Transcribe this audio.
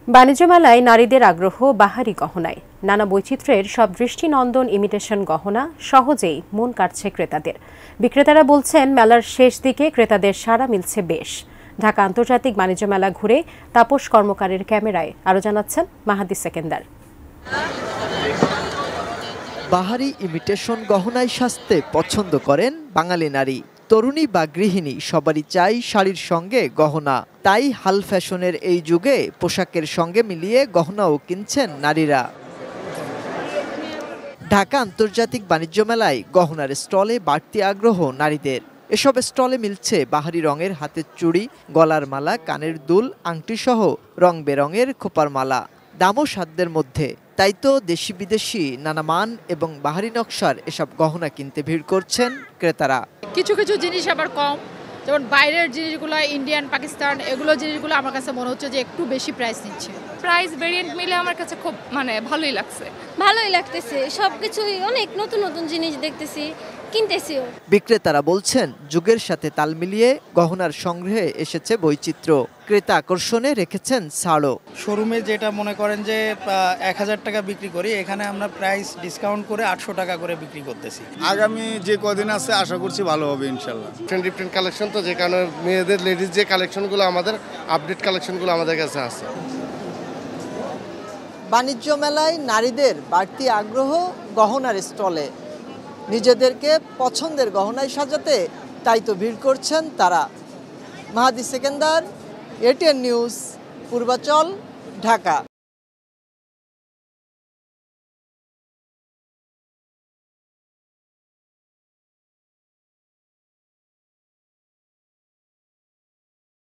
বাণিজ্য মেলায় নারীদের আগ্রহ বাহারি গহনায়। নানা বৈচিত্র্যের সব দৃষ্টিনন্দন ইমিটেশন গহনা সহজেই মন কাড়ছে ক্রেতাদের। বিক্রেতারা বলছেন, মেলার শেষ দিকে ক্রেতাদের সাড়া মিলছে বেশ। ঢাকা আন্তর্জাতিক বাণিজ্য মেলা ঘুরে তাপস কর্মকারের ক্যামেরায় আরও জানাচ্ছেন মাহাদি সেকেন্দার। বাহারি ইমিটেশন গহনায় সাজতে পছন্দ করেন বাঙালি নারী। তরুণী বা গৃহিণী সবারই চাই শাড়ির সঙ্গে গহনা। তাই হাল ফ্যাশনের এই যুগে পোশাকের সঙ্গে মিলিয়ে গহনাও কিনছেন নারীরা। ঢাকা আন্তর্জাতিক বাণিজ্য মেলায় গহনার স্টলে বাড়তি আগ্রহ নারীদের। এসব স্টলে মিলছে বাহারি রঙের হাতের চুড়ি, গলার মালা, কানের দুল, আংটি সহ রং বেরঙের খোপার মালা। দামও সাধ্যের মধ্যে। তাই তো দেশি বিদেশি নানা মান এবং বাহারি নকশার এসব গহনা কিনতে ভিড় করছেন ক্রেতারা। কিছু কিছু জিনিস আবার কম, যেমন বাইরের জিনিসগুলো ইন্ডিয়ান, পাকিস্তান, এগুলো জিনিসগুলো আমার কাছে মনে হচ্ছে যে একটু বেশি প্রাইস নিচ্ছে। প্রাইস ভেরিয়েন্ট মিলে আমার কাছে খুব ভালোই লাগছে। ভালোই লাগতেছে, সবকিছুই অনেক নতুন নতুন জিনিস দেখতেছি, কিনতেছিও। বিক্রেতারা বলছেন, যুগের সাথে তাল মিলিয়ে গহনার সংগ্রহে এসেছে বৈচিত্র্য। ক্রেতা আকর্ষণে রেখেছেন ছাড়ও। শোরুমে যেটা মনে করেন যে 1000 টাকা বিক্রি করি, এখানে আমরা প্রাইস ডিসকাউন্ট করে 800 টাকা করে বিক্রি করতেছি। আগামী যে কদিন আছে আশা করছি ভালো হবে ইনশাল্লাহ। ডিফারেন্ট কালেকশন তো, যে কারণে মেয়েদের লেডিস যে কালেকশনগুলো আমাদের আপডেট কালেকশনগুলো আমাদের কাছে আছে। বাণিজ্য মেলায় নারীদের বাড়তি আগ্রহ গহনার স্টলে। নিজেদেরকে পছন্দের গহনায় সাজাতে তাই তো ভিড় করছেন তারা। মাহাদি সেকেন্দার, এটিএন নিউজ, পূর্বাচল, ঢাকা।